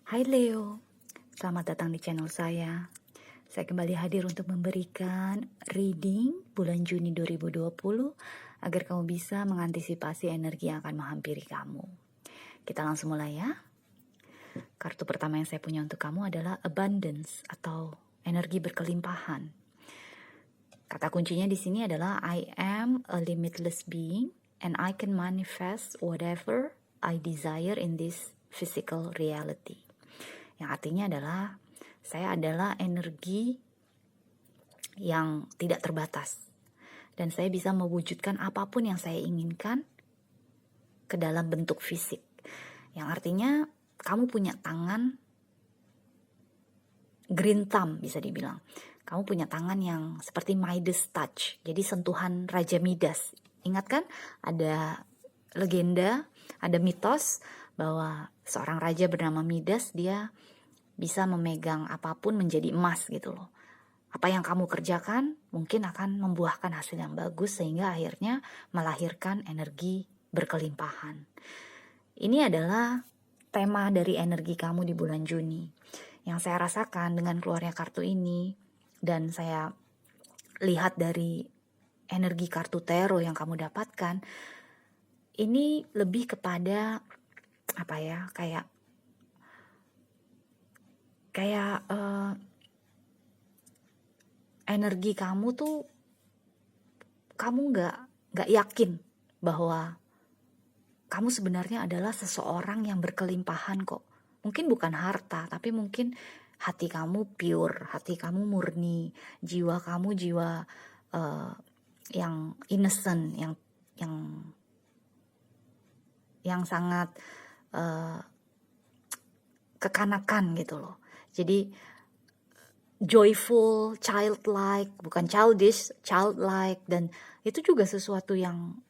Hai Leo, selamat datang di channel saya. Saya kembali hadir untuk memberikan reading bulan Juni 2020 agar kamu bisa mengantisipasi energi yang akan menghampiri kamu. Kita langsung mulai ya. Kartu pertama yang saya punya untuk kamu adalah abundance atau energi berkelimpahan. Kata kuncinya di sini adalah I am a limitless being and I can manifest whatever I desire in this physical reality. Yang artinya adalah saya adalah energi yang tidak terbatas dan saya bisa mewujudkan apapun yang saya inginkan ke dalam bentuk fisik. Yang artinya kamu punya tangan green thumb, bisa dibilang. Kamu punya tangan yang seperti Midas touch, jadi sentuhan Raja Midas. Ingat kan ada legenda, ada mitos bahwa seorang raja bernama Midas, dia bisa memegang apapun menjadi emas gitu loh. Apa yang kamu kerjakan mungkin akan membuahkan hasil yang bagus sehingga akhirnya melahirkan energi berkelimpahan. Ini adalah tema dari energi kamu di bulan Juni. Yang saya rasakan dengan keluarnya kartu ini dan saya lihat dari energi kartu tarot yang kamu dapatkan, ini lebih kepada apa ya, kayak energi kamu tuh, kamu nggak yakin bahwa kamu sebenarnya adalah seseorang yang berkelimpahan kok. Mungkin bukan harta, tapi mungkin hati kamu pure, hati kamu murni, jiwa kamu jiwa yang innocent, yang sangat kekanakan gitu loh. Jadi joyful, childlike, bukan childish, childlike, dan itu juga sesuatu yang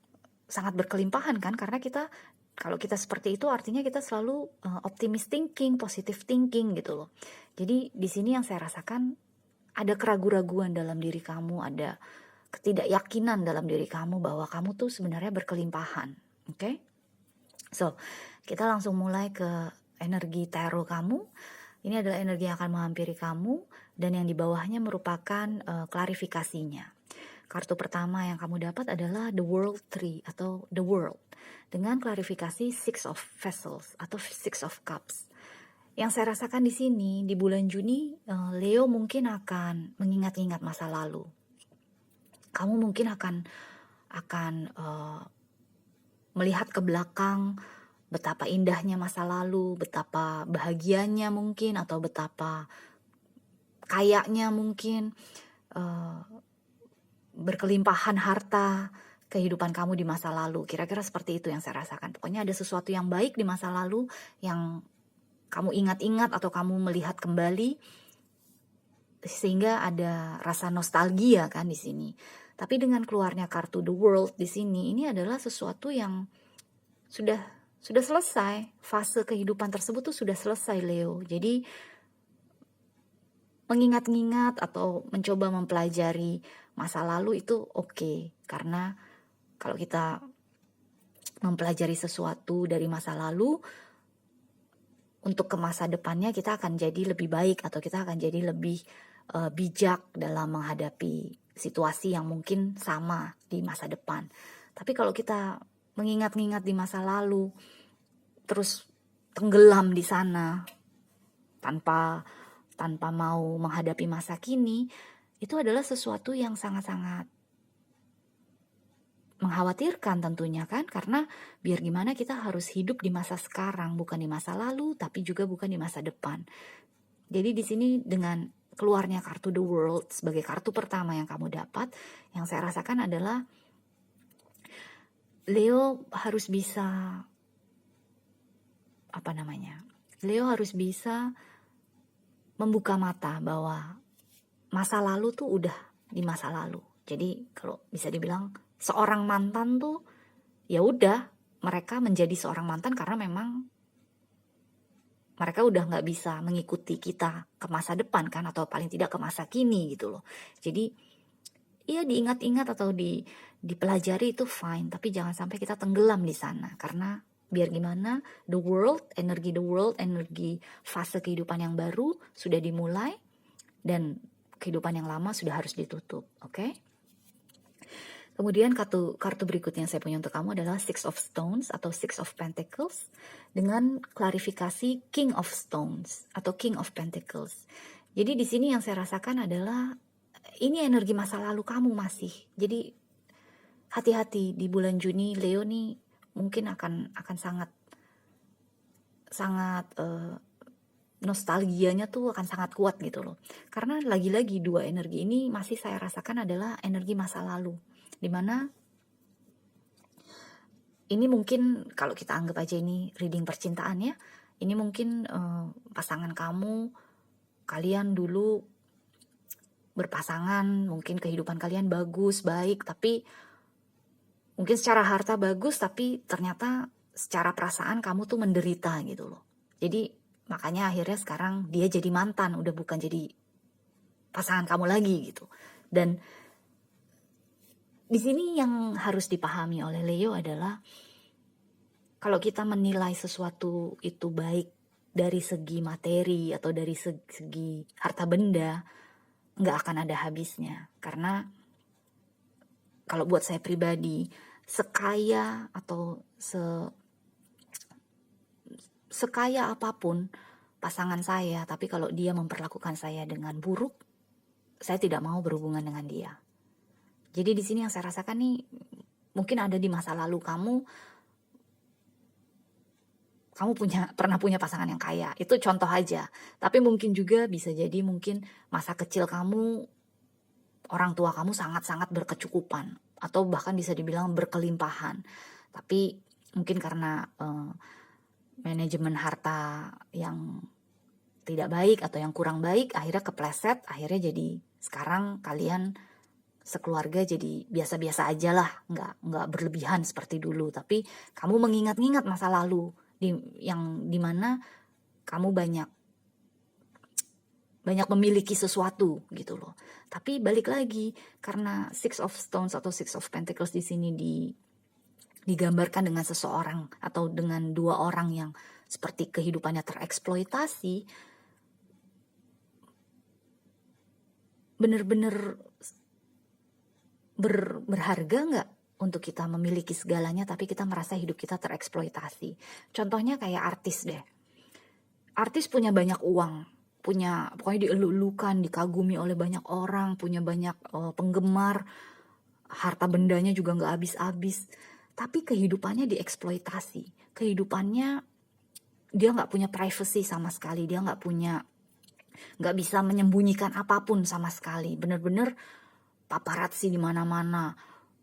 sangat berkelimpahan kan, karena kita kalau kita seperti itu artinya kita selalu optimistic thinking, positive thinking gitu loh. Jadi di sini yang saya rasakan ada keraguan-raguan dalam diri kamu, ada ketidakyakinan dalam diri kamu bahwa kamu tuh sebenarnya berkelimpahan. Oke? So, kita langsung mulai ke energi tarot kamu. Ini adalah energi yang akan menghampiri kamu dan yang di bawahnya merupakan klarifikasinya. Kartu pertama yang kamu dapat adalah The World Tree atau The World dengan klarifikasi Six of Vessels atau Six of Cups. Yang saya rasakan di sini di bulan Juni, Leo mungkin akan mengingat-ingat masa lalu. Kamu mungkin akan melihat ke belakang betapa indahnya masa lalu, betapa bahagianya mungkin, atau betapa kayanya mungkin, berkelimpahan harta kehidupan kamu di masa lalu. Kira-kira seperti itu yang saya rasakan. Pokoknya ada sesuatu yang baik di masa lalu yang kamu ingat-ingat atau kamu melihat kembali sehingga ada rasa nostalgia kan di sini. Tapi dengan keluarnya kartu The World di sini, ini adalah sesuatu yang sudah selesai. Fase kehidupan tersebut tuh sudah selesai, Leo. Jadi mengingat-ingat atau mencoba mempelajari masa lalu itu oke. Karena kalau kita mempelajari sesuatu dari masa lalu, untuk ke masa depannya kita akan jadi lebih baik atau kita akan jadi lebih bijak dalam menghadapi situasi yang mungkin sama di masa depan. Tapi kalau kita mengingat-ingat di masa lalu, terus tenggelam di sana tanpa mau menghadapi masa kini, itu adalah sesuatu yang sangat-sangat mengkhawatirkan tentunya kan, karena biar gimana kita harus hidup di masa sekarang, bukan di masa lalu, tapi juga bukan di masa depan. Jadi di sini dengan keluarnya kartu The World sebagai kartu pertama yang kamu dapat, yang saya rasakan adalah Leo harus bisa Leo harus bisa membuka mata bahwa masa lalu tuh udah di masa lalu. Jadi kalau bisa dibilang seorang mantan tuh ya udah, mereka menjadi seorang mantan karena memang mereka udah nggak bisa mengikuti kita ke masa depan kan, atau paling tidak ke masa kini gitu loh. Jadi ya diingat-ingat atau dipelajari itu fine, tapi jangan sampai kita tenggelam di sana karena Biar gimana, energi the world, energi fase kehidupan yang baru sudah dimulai, dan kehidupan yang lama sudah harus ditutup, oke? Kemudian kartu berikutnya yang saya punya untuk kamu adalah Six of Stones atau Six of Pentacles dengan klarifikasi King of Stones atau King of Pentacles. Jadi di sini yang saya rasakan adalah ini energi masa lalu kamu masih. Jadi hati-hati di bulan Juni, Leo nih mungkin akan sangat nostalgianya tuh akan sangat kuat gitu loh. Karena lagi-lagi dua energi ini masih saya rasakan adalah energi masa lalu. Dimana ini mungkin kalau kita anggap aja ini reading percintaan ya. Ini mungkin pasangan kamu, kalian dulu berpasangan, mungkin kehidupan kalian bagus, baik, tapi mungkin secara harta bagus, tapi ternyata secara perasaan kamu tuh menderita gitu loh. Jadi makanya akhirnya sekarang dia jadi mantan, udah bukan jadi pasangan kamu lagi gitu. Dan di sini yang harus dipahami oleh Leo adalah kalau kita menilai sesuatu itu baik dari segi materi atau dari segi harta benda, nggak akan ada habisnya. Karena kalau buat saya pribadi, sekaya atau sekaya apapun pasangan saya, tapi kalau dia memperlakukan saya dengan buruk, saya tidak mau berhubungan dengan dia. Jadi di sini yang saya rasakan nih, mungkin ada di masa lalu kamu pernah punya pasangan yang kaya, itu contoh aja. Tapi mungkin juga bisa jadi mungkin masa kecil kamu, orang tua kamu sangat-sangat berkecukupan, atau bahkan bisa dibilang berkelimpahan. Tapi mungkin karena manajemen harta yang tidak baik atau yang kurang baik, akhirnya kepleset, akhirnya jadi sekarang kalian sekeluarga jadi biasa-biasa aja lah, nggak berlebihan seperti dulu. Tapi kamu mengingat-ingat masa lalu yang dimana kamu banyak memiliki sesuatu gitu loh. Tapi balik lagi, karena Six of Stones atau Six of Pentacles di sini digambarkan dengan seseorang atau dengan dua orang yang seperti kehidupannya tereksploitasi, bener-bener berharga nggak untuk kita memiliki segalanya tapi kita merasa hidup kita tereksploitasi. Contohnya kayak artis deh. Artis punya banyak uang, pokoknya dielu-elukan, dikagumi oleh banyak orang, punya banyak penggemar, harta bendanya juga nggak habis-habis, tapi kehidupannya dieksploitasi. Kehidupannya dia nggak punya privacy sama sekali, dia nggak bisa menyembunyikan apapun sama sekali. Bener-bener paparazzi di mana-mana,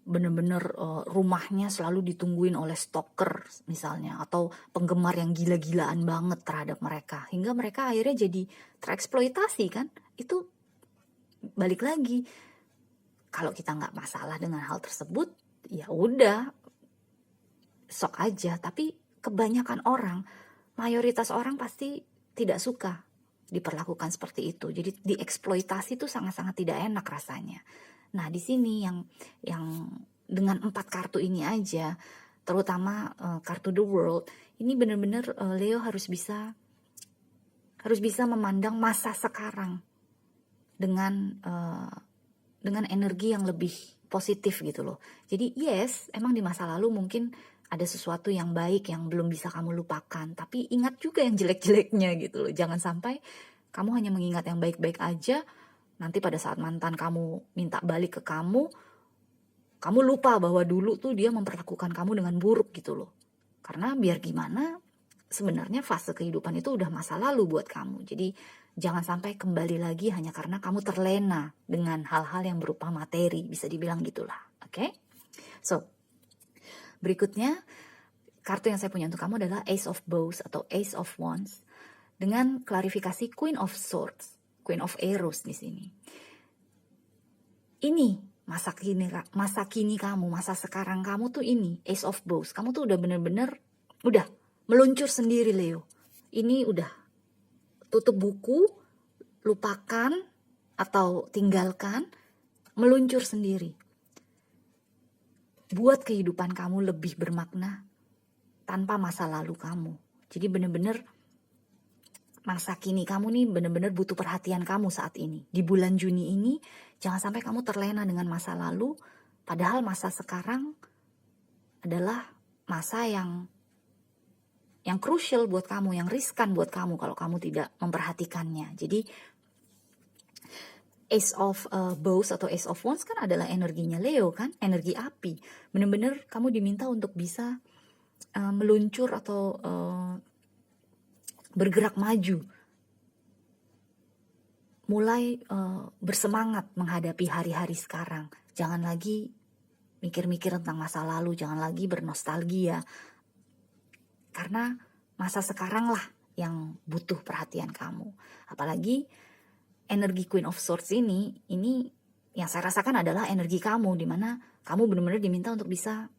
bener-bener rumahnya selalu ditungguin oleh stalker misalnya, atau penggemar yang gila-gilaan banget terhadap mereka, hingga mereka akhirnya jadi tereksploitasi kan. Itu balik lagi, kalau kita nggak masalah dengan hal tersebut, ya udah sok aja. Tapi kebanyakan orang, mayoritas orang pasti tidak suka diperlakukan seperti itu. Jadi dieksploitasi itu sangat-sangat tidak enak rasanya. Nah di sini yang dengan 4 kartu ini aja, terutama kartu The World, ini benar-benar Leo harus bisa memandang masa sekarang dengan energi yang lebih positif gitu loh. Jadi yes, emang di masa lalu mungkin ada sesuatu yang baik yang belum bisa kamu lupakan, tapi ingat juga yang jelek-jeleknya gitu loh. Jangan sampai kamu hanya mengingat yang baik-baik aja, nanti pada saat mantan kamu minta balik ke kamu lupa bahwa dulu tuh dia memperlakukan kamu dengan buruk gitu loh. Karena biar gimana, sebenarnya fase kehidupan itu udah masa lalu buat kamu. Jadi jangan sampai kembali lagi hanya karena kamu terlena dengan hal-hal yang berupa materi, bisa dibilang gitulah. Oke? So, berikutnya kartu yang saya punya untuk kamu adalah Ace of Bows atau Ace of Wands dengan klarifikasi Queen of Swords, Queen of Arrows di sini. Ini masa kini kamu, masa sekarang kamu tuh ini Ace of Bows. Kamu tuh udah bener-bener udah meluncur sendiri, Leo. Ini udah tutup buku, lupakan atau tinggalkan, meluncur sendiri. Buat kehidupan kamu lebih bermakna, tanpa masa lalu kamu. Jadi bener-bener masa kini kamu nih bener-bener butuh perhatian kamu saat ini. Di bulan Juni ini jangan sampai kamu terlena dengan masa lalu, padahal masa sekarang adalah masa yang crucial buat kamu, yang riskan buat kamu kalau kamu tidak memperhatikannya. Jadi Ace of Bows atau Ace of Wands kan adalah energinya Leo kan, energi api. Bener-bener kamu diminta untuk bisa meluncur atau bergerak maju, mulai bersemangat menghadapi hari-hari sekarang. Jangan lagi mikir-mikir tentang masa lalu, jangan lagi bernostalgia, karena masa sekarang lah yang butuh perhatian kamu. Apalagi energi Queen of Swords ini yang saya rasakan adalah energi kamu, dimana kamu benar-benar diminta untuk bisa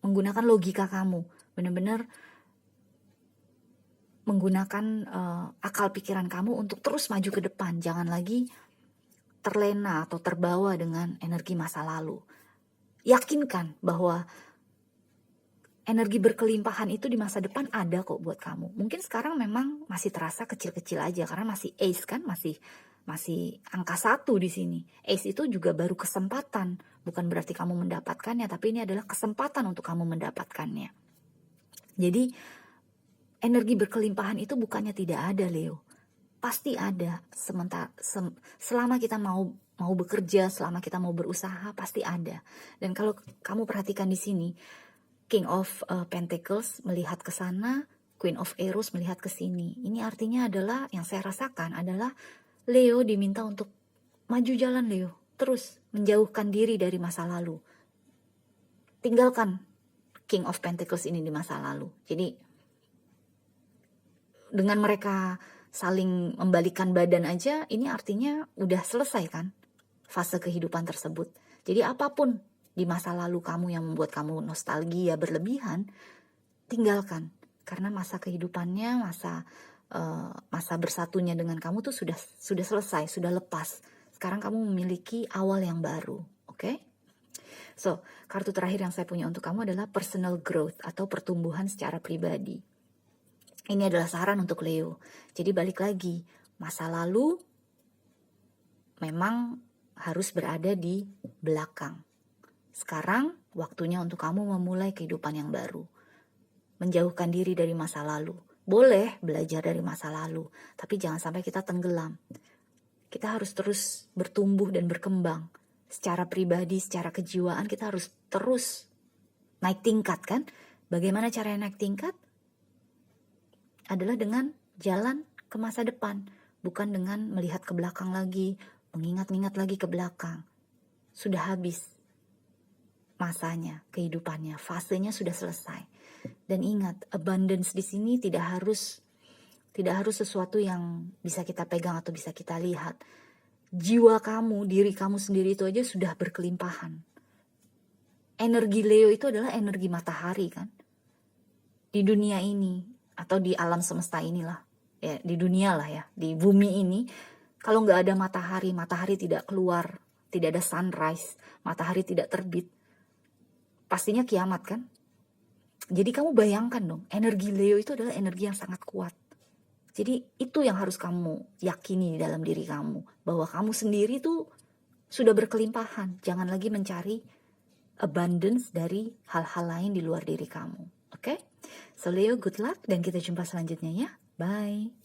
menggunakan logika kamu, benar-benar menggunakan akal pikiran kamu untuk terus maju ke depan. Jangan lagi terlena atau terbawa dengan energi masa lalu. Yakinkan bahwa energi berkelimpahan itu di masa depan ada kok buat kamu. Mungkin sekarang memang masih terasa kecil-kecil aja karena masih Ace kan, masih angka 1 di sini. Ace itu juga baru kesempatan, bukan berarti kamu mendapatkannya, tapi ini adalah kesempatan untuk kamu mendapatkannya. Jadi energi berkelimpahan itu bukannya tidak ada, Leo. Pasti ada. Selama kita mau bekerja, selama kita mau berusaha, pasti ada. Dan kalau kamu perhatikan di sini, King of Pentacles melihat ke sana, Queen of Arrows melihat ke sini. Ini artinya adalah, yang saya rasakan adalah Leo diminta untuk maju jalan, Leo. Terus menjauhkan diri dari masa lalu. Tinggalkan King of Pentacles ini di masa lalu. Jadi dengan mereka saling membalikkan badan aja, ini artinya udah selesai kan fase kehidupan tersebut. Jadi apapun di masa lalu kamu yang membuat kamu nostalgia berlebihan, tinggalkan. Karena masa kehidupannya, masa bersatunya dengan kamu tuh sudah selesai, sudah lepas. Sekarang kamu memiliki awal yang baru, oke? So, kartu terakhir yang saya punya untuk kamu adalah personal growth atau pertumbuhan secara pribadi. Ini adalah saran untuk Leo. Jadi balik lagi, masa lalu memang harus berada di belakang. Sekarang waktunya untuk kamu memulai kehidupan yang baru. Menjauhkan diri dari masa lalu. Boleh belajar dari masa lalu, tapi jangan sampai kita tenggelam. Kita harus terus bertumbuh dan berkembang. Secara pribadi, secara kejiwaan kita harus terus naik tingkat kan? Bagaimana caranya naik tingkat? Adalah dengan jalan ke masa depan, bukan dengan melihat ke belakang lagi, mengingat-ingat lagi ke belakang. Sudah habis masanya, kehidupannya, fasenya sudah selesai. Dan ingat, abundance di sini tidak harus sesuatu yang bisa kita pegang atau bisa kita lihat. Jiwa kamu, diri kamu sendiri itu aja sudah berkelimpahan. Energi Leo itu adalah energi matahari kan. Di dunia ini atau di alam semesta inilah, ya di dunia lah ya, di bumi ini, kalau nggak ada matahari tidak keluar, tidak ada sunrise, matahari tidak terbit, pastinya kiamat kan. Jadi kamu bayangkan dong, energi Leo itu adalah energi yang sangat kuat. Jadi itu yang harus kamu yakini di dalam diri kamu, bahwa kamu sendiri tuh sudah berkelimpahan. Jangan lagi mencari abundance dari hal-hal lain di luar diri kamu. Oke? So Leo, good luck dan kita jumpa selanjutnya ya. Bye.